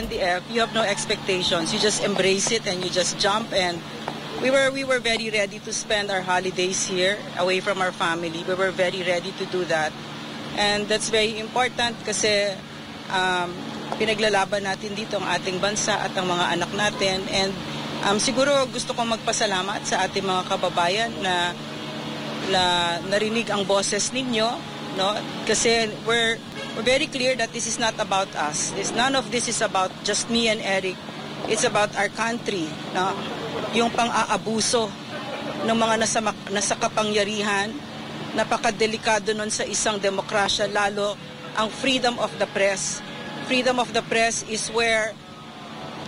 NDF, you have no expectations. You just embrace it and you just jump. And we were very ready to spend our holidays here away from our family. We were very ready to do that. And that's very important kasi pinaglalaban natin dito ang ating bansa at ang mga anak natin. And siguro gusto kong magpasalamat sa ating mga kababayan na narinig ang boses ninyo, no? Kasi we're very clear that this is not about us. None of this is about just me and Eric. It's about our country, no? Yung pang-aabuso ng mga nasa kapangyarihan, napakadelikado nun sa isang demokrasya, lalo ang freedom of the press. Freedom of the press is where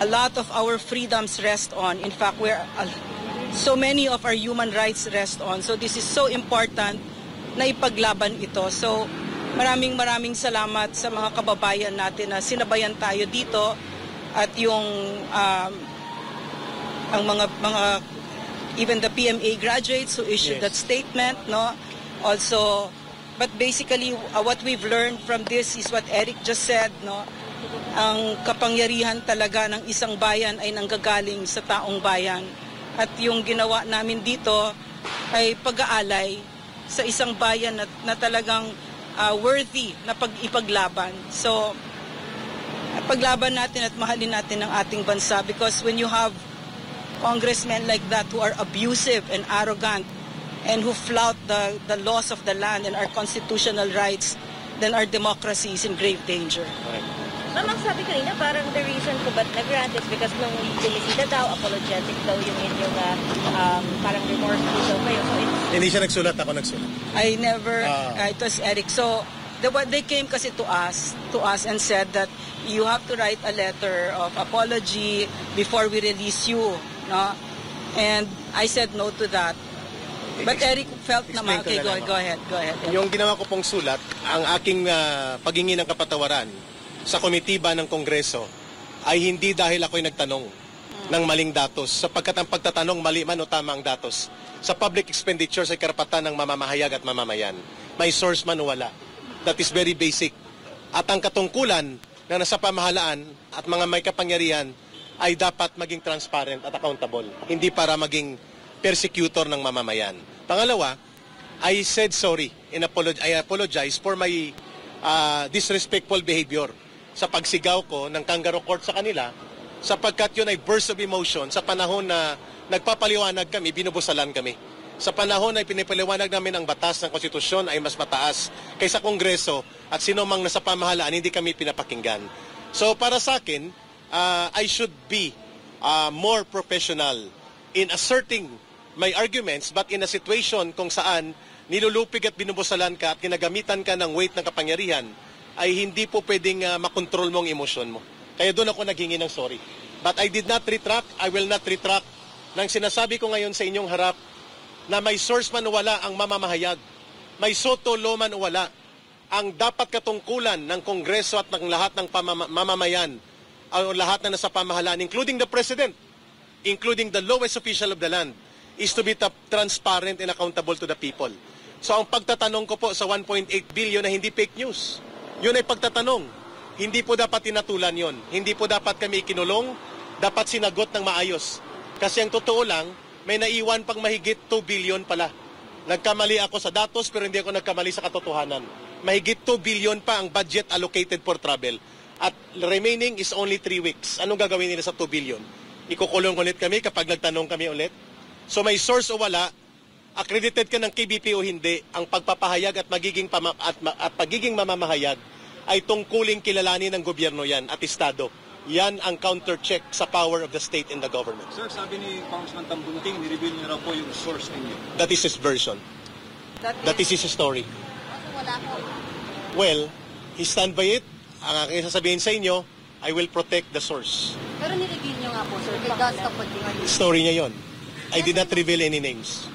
a lot of our freedoms rest on. In fact, where so many of our human rights rest on. So this is so important na ipaglaban ito. So maraming salamat sa mga kababayan natin na sinabayan tayo dito at yung ang mga even the PMA graduates who issued that statement, no? Also, but basically what we've learned from this is what Eric just said, no? Ang kapangyarihan talaga ng isang bayan ay nanggagaling sa taong bayan. At yung ginawa namin dito ay pag-aalay sa isang bayan na talagang worthy na ipaglaban. So, paglaban natin at mahalin natin ang ating bansa because when you have congressmen like that who are abusive and arrogant and who flout the laws of the land and our constitutional rights, then our democracy is in grave danger. Ma'am, ang sabi kanina, parang the reason ko ba't nag-grant is because nung bumisita daw, apologetic daw yung inyong parang remorseful daw kayo. So hindi siya nagsulat, ako nagsulat. I never, it was Eric. So, they came kasi to us and said that you have to write a letter of apology before we release you, no? And I said no to that. But Eric felt naman, okay, go ahead. Yung ginawa ko pong sulat, ang aking paghingi ng kapatawaran sa komitiba ng Kongreso ay hindi dahil ako'y nagtanong ng maling datos, sapagkat ang pagtatanong mali man o tama ang datos sa public expenditures ay karapatan ng mamamahayag at mamamayan. May source man o wala. That is very basic. At ang katungkulan na nasa pamahalaan at mga may kapangyarihan ay dapat maging transparent at accountable, hindi para maging persecutor ng mamamayan. Pangalawa, I said sorry and I apologize for my disrespectful behavior sa pagsigaw ko ng kangaroo court sa kanila, sapagkat yun ay burst of emotion sa panahon na nagpapaliwanag kami, binubusalan kami. Sa panahon na pinipaliwanag namin ang batas ng konstitusyon ay mas mataas kaysa Kongreso at sino mang nasa pamahalaan, hindi kami pinapakinggan. So para sa akin, I should be more professional in asserting my arguments, but in a situation kung saan nilulupig at binubusalan ka at ginagamitan ka ng weight ng kapangyarihan, ay hindi po pwedeng makontrol mo ang emosyon mo. Kaya doon ako naghingi ng sorry. But I did not retract, I will not retract ng sinasabi ko ngayon sa inyong harap na may source man o wala ang mamamahayag, may soto law man o wala, ang dapat katungkulan ng Kongreso at ng lahat ng mamamayan, o lahat na nasa pamahalaan, including the President, including the lowest official of the land, is to be transparent and accountable to the people. So ang pagtatanong ko po sa 1.8 billion na hindi fake news, yun ay pagtatanong. Hindi po dapat tinatulan yon. Hindi po dapat kami ikinulong, dapat sinagot ng maayos. Kasi ang totoo lang, may naiwan pang mahigit 2 billion pala. Nagkamali ako sa datos pero hindi ako nagkamali sa katotohanan. Mahigit 2 billion pa ang budget allocated for travel. At remaining is only 3 weeks. Anong gagawin nila sa 2 billion? Ikukulong ulit kami kapag nagtanong kami ulit? So may source o wala, accredited ka ng KBP o hindi, ang pagpapahayag at pagiging mamamahayag ay tungkuling kilalanin ng gobyerno yan at Estado. Yan ang counter-check sa power of the state and the government. Sir, sabi ni Congressman Tambunting, nireveal niyo raw po yung source ninyo. That is his version. That is his story. Well, he stand by it. Ang aking sasabihin sa inyo, I will protect the source. Pero nireveal niyo nga po, sir. That's the story niya yon. I did not reveal any names.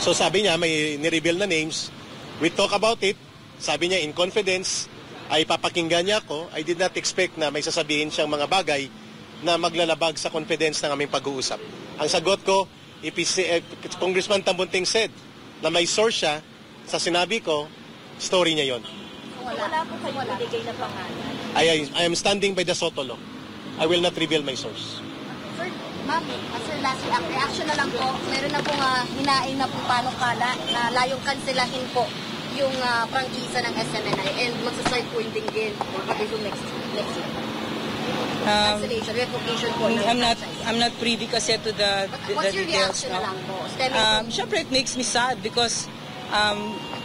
So sabi niya, may nireveal na names. We talk about it. Sabi niya, in confidence, ay papakinggan niya ako. I did not expect na may sasabihin siyang mga bagay na maglalabag sa confidence ng aming pag-uusap. Ang sagot ko, Congressman Tambunting said na may source siya sa sinabi ko, story niya yon. Wala po kayo binigay na pangalan. I am standing by the Soto law. I will not reveal my source. Sir, ma'am, sir, lastly, ang reaction na lang po, meron na pong hinain na pong panukala na layong kanselahin po yung prangkisa ng SMNI and magsasart po yung dinggin pag-isong next year. Cancellation, revocation po. I'm not privy kasi to the What's your details. reaction No? na lang po? Stemming po. Syempre, it makes me sad because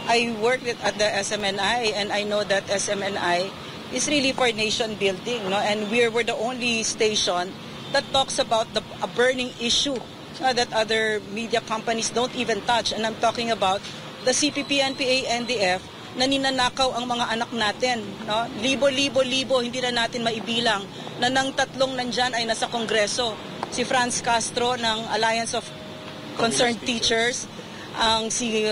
I worked at the SMNI and I know that SMNI is really for nation building, no? And we were the only station that talks about a burning issue that other media companies don't even touch. And I'm talking about the CPP, NPA, NDF na ninanakaw ang mga anak natin, no? Libo, hindi na natin maibilang na ng tatlong nandyan ay nasa Kongreso. Si Franz Castro ng Alliance of Concerned Teachers, ang si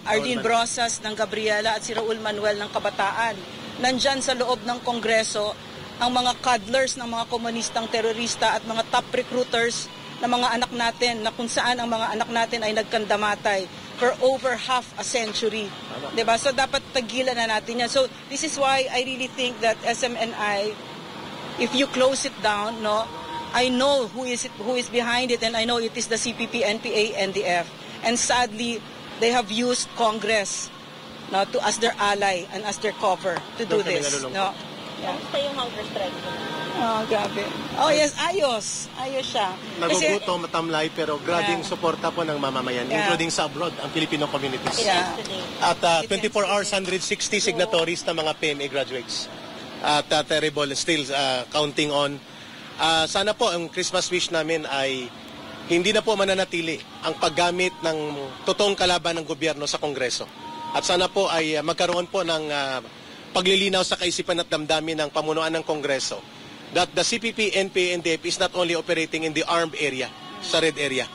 Arlene Brosas ng Gabriela at si Raul Manuel ng Kabataan. Nandyan sa loob ng Kongreso ang mga cuddlers ng mga komunistang terorista at mga top recruiters ng mga anak natin na kung saan ang mga anak natin ay nagkandamatay for over half a century. Diba? So dapat tagilan na natin yan. So this is why I really think that SMNI, if you close it down, no, I know who is behind it and I know it is the CPP, NPA, NDF. And sadly, they have used Congress as their ally and as their cover to do this. No? Yeah. Kamusta yung hunger strike mo? Oh, grabe. Oh, yes, ayos. Ayos siya. Nagugutom, matamlay, pero grading suporta po ng mamamayan, including sa abroad, ang Filipino communities. Yeah. At 24 hours, 160 signatories ng mga PMA graduates. At terrible, still counting on. Sana po, ang Christmas wish namin ay hindi na po mananatili ang paggamit ng totoong kalaban ng gobyerno sa Kongreso. At sana po ay magkaroon po ng paglilinaw sa kaisipan at damdamin ng pamunuan ng Kongreso that the CPP, NPA, NDF is not only operating in the armed area, sa red area.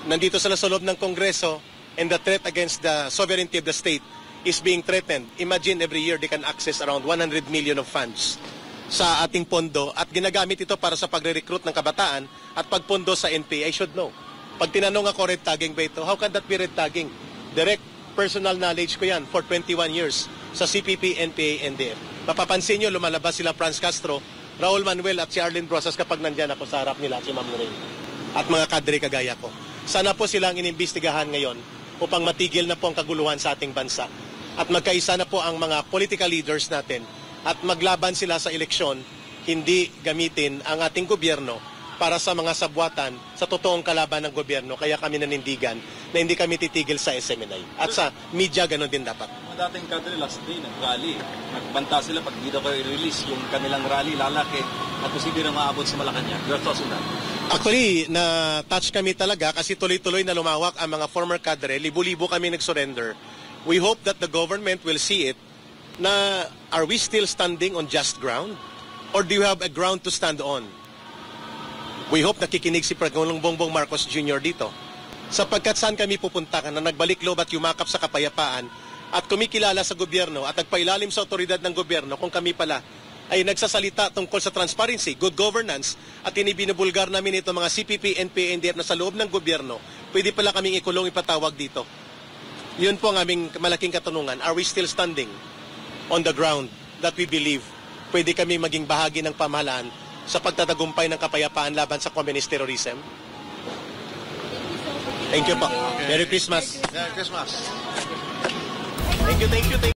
Nandito sila sa loob ng Kongreso and the threat against the sovereignty of the state is being threatened. Imagine every year they can access around 100 million of funds sa ating pondo at ginagamit ito para sa pagre-recruit ng kabataan at pagpondo sa NPA. I should know. Pag tinanong ako, red tagging ba ito? How can that be red tagging? Direct personal knowledge ko yan for 21 years sa CPP, NPA, NDF. Mapapansin nyo, lumalabas sila Franz Castro, Raul Manuel at si Arlene Brosas kapag nandyan ako sa harap nila, si Ma'am Lorraine. At mga kadre kagaya ko. Sana po silang inimbestigahan ngayon upang matigil na po ang kaguluhan sa ating bansa. At magkaisa na po ang mga political leaders natin at maglaban sila sa eleksyon, hindi gamitin ang ating gobyerno para sa mga sabwatan sa totoong kalaban ng gobyerno. Kaya kami nanindigan na hindi kami titigil sa SMNI. At sa media, ganun din dapat. Mga dating kadre last day, nag-rally. Nagbanta sila pag di daw kayo i-release yung kanilang rally, lalaki at posible na maabot sa Malacanang. Your thoughts on that? Actually, na-touch kami talaga kasi tuloy-tuloy na lumawak ang mga former kadre. Libo-libo kami nag-surrender. We hope that the government will see it na are we still standing on just ground? Or do you have a ground to stand on? We hope nakikinig si Pangulong Bongbong Marcos Jr. dito. Sapagkat saan kami pupunta na nagbalik loob at yumakap sa kapayapaan at kumikilala sa gobyerno at nagpailalim sa otoridad ng gobyerno kung kami pala ay nagsasalita tungkol sa transparency, good governance at inibinubulgar namin ito mga CPP, NPA, NDF na sa loob ng gobyerno, pwede pala kaming ikulong ipatawag dito. Yun po ang aming malaking katanungan. Are we still standing on the ground that we believe pwede kami maging bahagi ng pamahalaan sa pagtatagumpay ng kapayapaan laban sa communist terrorism? Thank you po. Merry Christmas. Merry Christmas. Thank you.